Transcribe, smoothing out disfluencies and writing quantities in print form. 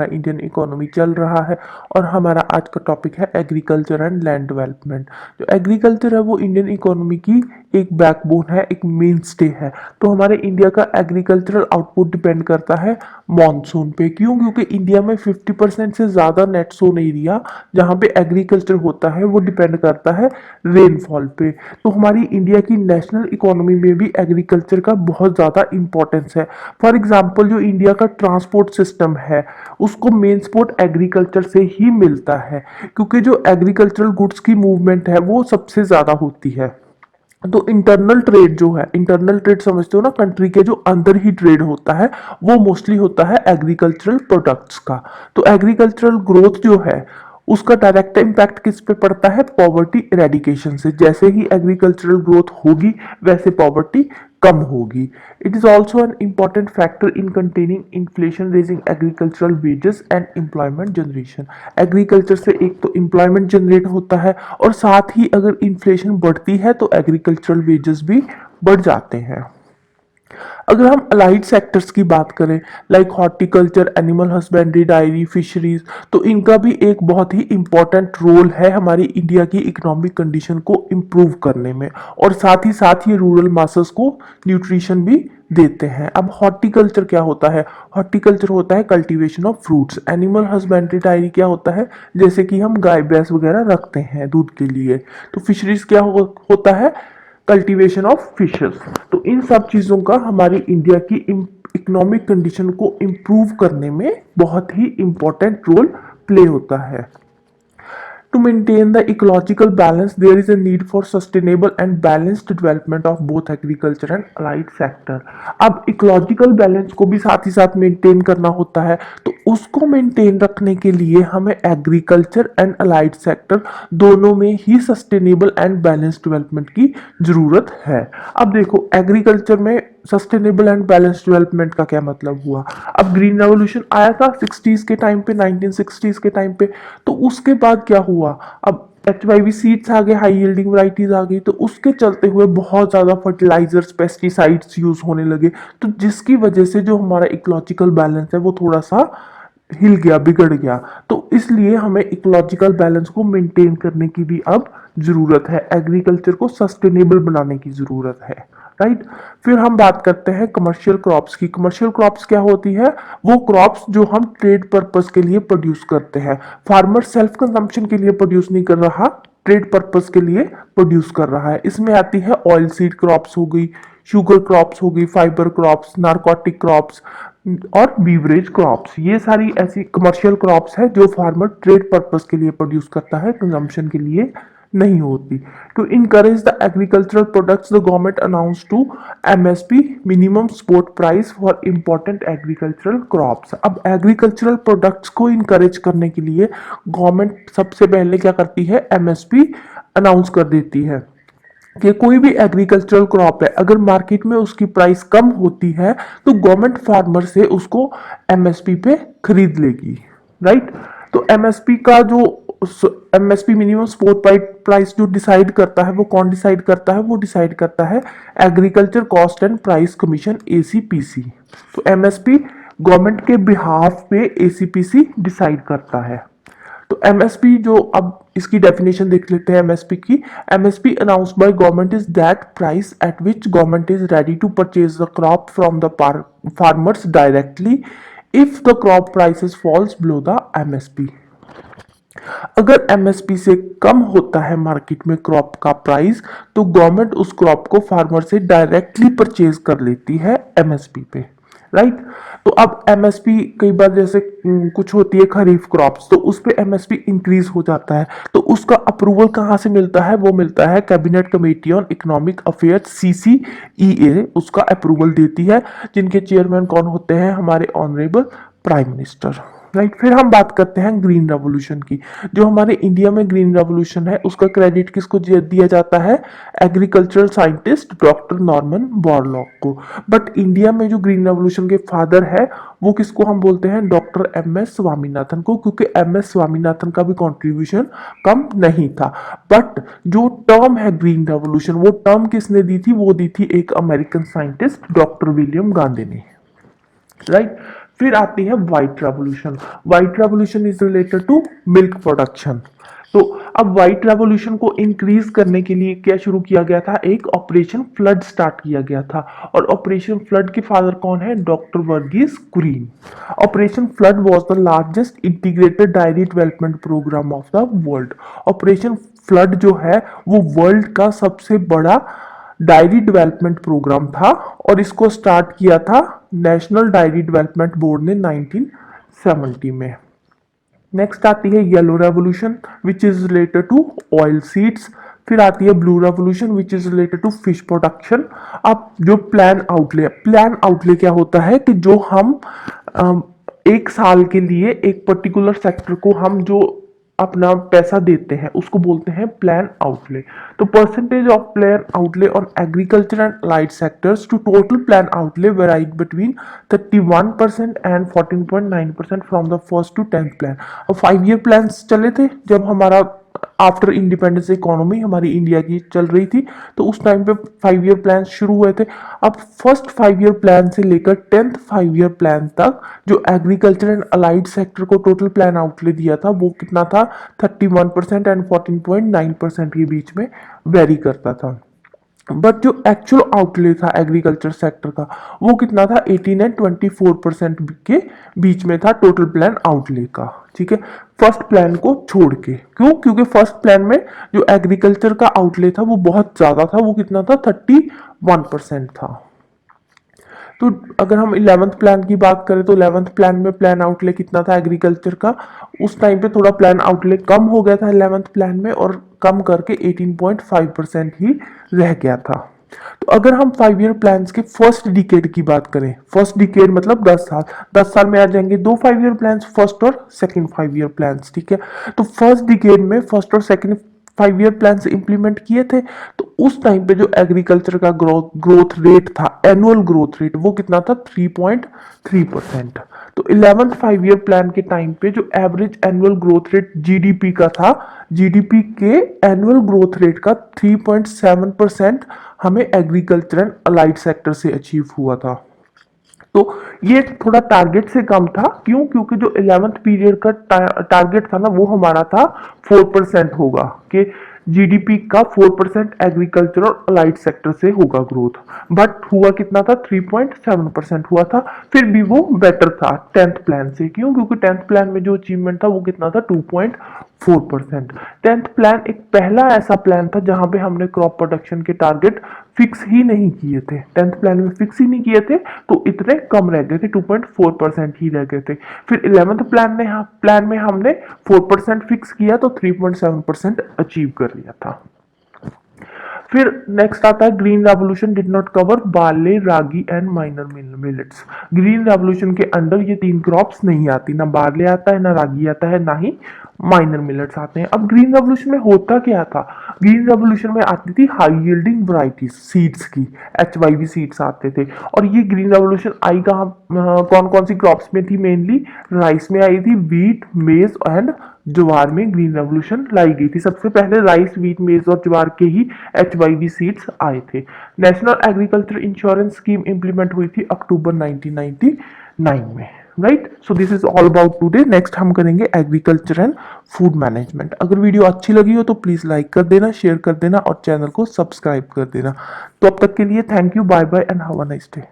Indian economy चल रहा है। और हमारा आज का टॉपिक है एग्रीकल्चर एंड लैंड डेवलपमेंट। जो एग्रीकल्चर है वो इंडियन इकोनॉमी की एक बैकबोन है, एक मेन स्टे है। तो हमारे इंडिया का एग्रीकल्चरल आउटपुट डिपेंड करता है मॉनसून पे। क्यों? क्योंकि इंडिया में 50% से ज़्यादा नेट सोन एरिया जहाँ पे एग्रीकल्चर होता है वो डिपेंड करता है रेनफॉल पे। तो हमारी इंडिया की नेशनल इकोनॉमी में भी एग्रीकल्चर का बहुत ज़्यादा इंपॉर्टेंस है। फॉर एग्जाम्पल जो इंडिया का ट्रांसपोर्ट सिस्टम है उसको मेन सपोर्ट एग्रीकल्चर से ही मिलता है, क्योंकि जो एग्रीकल्चरल गुड्स की मूवमेंट है वो सबसे ज़्यादा होती है। तो इंटरनल ट्रेड जो है, इंटरनल ट्रेड समझते हो ना, कंट्री के जो अंदर ही ट्रेड होता है वो मोस्टली होता है एग्रीकल्चरल प्रोडक्ट्स का। तो एग्रीकल्चरल ग्रोथ जो है उसका डायरेक्ट इम्पैक्ट किस पे पड़ता है? पॉवर्टी इरेडिकेशन से। जैसे ही एग्रीकल्चरल ग्रोथ होगी वैसे पॉवर्टी कम होगी। It is also an important factor in containing inflation, raising agricultural wages and employment generation. Agriculture से एक तो एम्प्लॉयमेंट जनरेट होता है और साथ ही अगर इन्फ्लेशन बढ़ती है तो एग्रीकल्चरल वेजेस भी बढ़ जाते हैं। अगर हम अलाइड सेक्टर्स की बात करें like horticulture, animal husbandry, diary, fisheries, तो इनका भी एक बहुत ही इंपॉर्टेंट रोल है हमारी इंडिया की इकोनॉमिक कंडीशन को इम्प्रूव करने में, और साथ ही रूरल मासेस को न्यूट्रिशन भी देते हैं। अब हॉर्टिकल्चर क्या होता है? हॉर्टिकल्चर होता है cultivation of fruits. Animal husbandry, diary क्या होता है? जैसे कि हम गाय भैंस वगैरह रखते हैं दूध के लिए। तो फिशरीज क्या होता है? Cultivation of fishes. तो इन सब चीज़ों का हमारी इंडिया की इकोनॉमिक कंडीशन को इम्प्रूव करने में बहुत ही इम्पोर्टेंट रोल प्ले होता है। To maintain the ecological balance, there is a need for sustainable and balanced development of both agriculture and allied sector. अब इकोलॉजिकल बैलेंस को भी साथ ही साथ मेंटेन करना होता है, तो उसको मेंटेन रखने के लिए हमें एग्रीकल्चर एंड अलाइड सेक्टर दोनों में ही सस्टेनेबल एंड बैलेंस्ड डेवलपमेंट की जरूरत है। अब देखो एग्रीकल्चर में सस्टेनेबल एंड बैलेंस्ड डेवलपमेंट का क्या मतलब हुआ? अब ग्रीन रेवोल्यूशन आया था 60s के टाइम पे, 1960s के टाइम पे, तो उसके बाद क्या हुआ? अब HYV सीड्स आ गए, हाई यील्डिंग वैरायटीज आ गई, तो उसके चलते हुए बहुत ज़्यादा फर्टिलाइजर्स, पेस्टिसाइड्स यूज होने लगे, तो जिसकी वजह से जो हमारा इकोलॉजिकल बैलेंस है वो थोड़ा सा हिल गया, बिगड़ गया। तो इसलिए हमें इकोलॉजिकल बैलेंस को मेंटेन करने की भी अब जरूरत है, एग्रीकल्चर को सस्टेनेबल बनाने की जरूरत है, राइट। फिर हम बात करते हैं कमर्शियल क्रॉप्स की। कमर्शियल क्रॉप्स क्या होती है? वो क्रॉप्स जो हम ट्रेड पर्पस के लिए प्रोड्यूस करते हैं। फार्मर सेल्फ कंजम्पशन के लिए प्रोड्यूस नहीं कर रहा, ट्रेड पर्पस के लिए प्रोड्यूस कर रहा है। इसमें आती है ऑयल सीड क्रॉप्स हो गई, शुगर क्रॉप्स हो गई, फाइबर क्रॉप्स, नारकोटिक क्रॉप्स और बीवरेज क्रॉप्स। ये सारी ऐसी कमर्शियल क्रॉप्स है जो फार्मर ट्रेड पर्पस के लिए प्रोड्यूस करता है, कंजम्पशन के लिए नहीं होती। To encourage the agricultural products the government announce to MSP, minimum support price for important agricultural crops. अब एग्रीकल्चरल प्रोडक्ट्स को इनकरेज करने के लिए गवर्नमेंट सबसे पहले क्या करती है? MSP अनाउंस कर देती है कि कोई भी एग्रीकल्चरल क्रॉप है अगर मार्केट में उसकी प्राइस कम होती है तो गवर्नमेंट फार्मर से उसको MSP पे खरीद लेगी, राइट। तो MSP का जो MSP मिनिमम सपोर्ट प्राइस जो डिसाइड करता है वो कौन डिसाइड करता है? वो डिसाइड करता है agriculture cost and price commission, ACPC। तो MSP गवर्नमेंट के बिहाफ पे ACPC डिसाइड करता है। तो MSP जो, अब इसकी डेफिनेशन देख लेते हैं MSP की। MSP announced by government is that price at which government is ready to purchase the crop from the farmers directly if the crop prices falls below the MSP। अगर MSP से कम होता है market में crop का price तो government उस crop को farmer से डायरेक्टली परचेज कर लेती है MSP पे, राइट। तो अब MSP कई बार जैसे कुछ होती है खरीफ क्रॉप्स, तो उस पे MSP इंक्रीज हो जाता है, तो उसका अप्रूवल कहाँ से मिलता है? वो मिलता है cabinet committee on economic affairs, CCEA उसका अप्रूवल देती है, जिनके चेयरमैन कौन होते हैं? हमारे ऑनरेबल प्राइम मिनिस्टर, राइट। फिर हम बात करते हैं ग्रीन रेवोल्यूशन की। जो हमारे इंडिया में ग्रीन रेवोल्यूशन है उसका क्रेडिट किसको दिया जाता है? Agricultural scientist doctor Norman Borlaug को। बट इंडिया में जो ग्रीन रेवोल्यूशन के फादर है वो किसको हम बोलते हैं? डॉक्टर MS स्वामीनाथन को, क्योंकि MS स्वामीनाथन का भी कंट्रीब्यूशन कम नहीं था। बट जो टर्म है ग्रीन रेवोल्यूशन, वो टर्म किसने दी थी? वो दी थी एक American scientist doctor William Gandhi ने, राइट। फिर आती है white revolution. White revolution is related to milk production. तो अब व्हाइट रेवोल्यूशन को इंक्रीज करने के लिए क्या शुरू किया गया था, एक ऑपरेशन फ्लड स्टार्ट किया गया था। और ऑपरेशन फ्लड के फादर कौन है, doctor Verghese Kurien. Operation flood was the largest integrated dairy development programme of the world. Operation flood जो है वो वर्ल्ड का सबसे बड़ा डायरी डेवलपमेंट प्रोग्राम था और इसको स्टार्ट किया था नेशनल डायरी डेवलपमेंट बोर्ड ने 1970 में। नेक्स्ट आती है yellow revolution which is related to oil seeds. फिर आती है blue revolution which is related to fish production. अब जो प्लान आउटले क्या होता है कि जो हम एक साल के लिए एक पर्टिकुलर सेक्टर को हम जो अपना पैसा देते हैं उसको बोलते हैं प्लान आउटले। तो percentage of plan outlay on agriculture and allied sectors to total plan outlay varied between 31% and 14.9% from the first to 10th plan. अब 5 ईयर प्लान्स चले थे जब हमारा आफ्टर इंडिपेंडेंस इकोनॉमी हमारी इंडिया की चल रही थी, तो उस टाइम पे 5 ईयर प्लान शुरू हुए थे। अब फर्स्ट 5 ईयर प्लान से लेकर 10th 5 ईयर प्लान तक जो एग्रीकल्चर एंड अलाइड सेक्टर को टोटल प्लान आउटले दिया था वो कितना था, 31% एंड 14.9% के बीच में वेरी करता था। बट जो एक्चुअल आउटले था एग्रीकल्चर सेक्टर का वो कितना था, 18 एंड 24% के बीच में था टोटल प्लान आउटले का। ठीक है, फर्स्ट प्लान को छोड़ के। क्यों, क्योंकि फर्स्ट प्लान में जो एग्रीकल्चर का आउटले था वो बहुत ज्यादा था, वो कितना था, 31% था। तो अगर हम 11th प्लान की बात करें तो 11th प्लान में प्लान आउटले कितना था एग्रीकल्चर का, उस टाइम पे थोड़ा प्लान आउटले कम हो गया था 11th प्लान में और कम करके 18.5% ही रह गया था। तो अगर हम 5 ईयर प्लान्स के फर्स्ट डिकेड की बात करें, फर्स्ट डिकेड मतलब 10 साल, 10 साल में आ जाएंगे 2 5 ईयर प्लान्स, फर्स्ट और सेकंड 5 ईयर प्लान्स। ठीक है, तो फर्स्ट डिकेड में फर्स्ट और सेकंड 5 ईयर प्लान इंप्लीमेंट किए थे। तो उस टाइम पे जो एग्रीकल्चर का ग्रोथ रेट था, एनुअल ग्रोथ रेट, वो कितना था, 3.3%। तो 11th 5 ईयर प्लान के टाइम पे जो average annual growth rate GDP का था, जीडीपी के एनुअल ग्रोथ रेट का 3.7% हमें एग्रीकल्चर एंड अलाइड सेक्टर से अचीव हुआ था। तो ये थोड़ा टारगेट से कम था। क्यों, क्योंकि जो 11th पीरियड का टारगेट था ना वो हमारा था 4% होगा, कि जीडीपी का 4% एग्रीकल्चर और अलाइड सेक्टर से होगा ग्रोथ। बट हुआ कितना था, 3.7% हुआ था। फिर भी वो बेटर था 10th प्लान से। क्यों, क्योंकि 10th प्लान में जो अचीवमेंट था वो कितना था, 2.4%। 10th प्लान एक पहला ऐसा प्लान था जहां पे हमने क्रॉप प्रोडक्शन के टारगेट फिक्स ही नहीं किए थे। 10th प्लान में फिक्स ही नहीं किए थे तो इतने कम रह गए थे, 2.4% ही रह गए थे। फिर 11th प्लान में हमने 4% फिक्स किया तो 3.7% अचीव कर लिया था। फिर नेक्स्ट आता है green revolution did not cover barley, ragi and minor millets. Green revolution के अंडर ये 3 क्रॉप्स नहीं आती, ना बार्ले आता है, ना रागी आता है, ना ही माइनर मिलेट्स आते हैं। अब ग्रीन रेवोल्यूशन में होता क्या था, ग्रीन रेवोल्यूशन में आती थी हाई यील्डिंग वैरायटीज सीड्स की, HYV सीड्स आते थे। और ये ग्रीन रेवोल्यूशन आई कहाँ, कौन कौन सी क्रॉप्स में थी, मेनली राइस में आई थी, व्हीट, मेज एंड ज्वार में ग्रीन रेवोल्यूशन लाई गई थी। सबसे पहले राइस, व्हीट, मेज और ज्वार के ही HYV सीड्स आए थे। National agriculture insurance scheme implement हुई थी अक्टूबर 1999 में। Right, so this is all about today. Next हम करेंगे एग्रीकल्चर एंड फूड मैनेजमेंट। अगर वीडियो अच्छी लगी हो तो प्लीज लाइक कर देना, शेयर कर देना और चैनल को सब्सक्राइब कर देना। तो अब तक के लिए thank you, bye bye and have a nice day.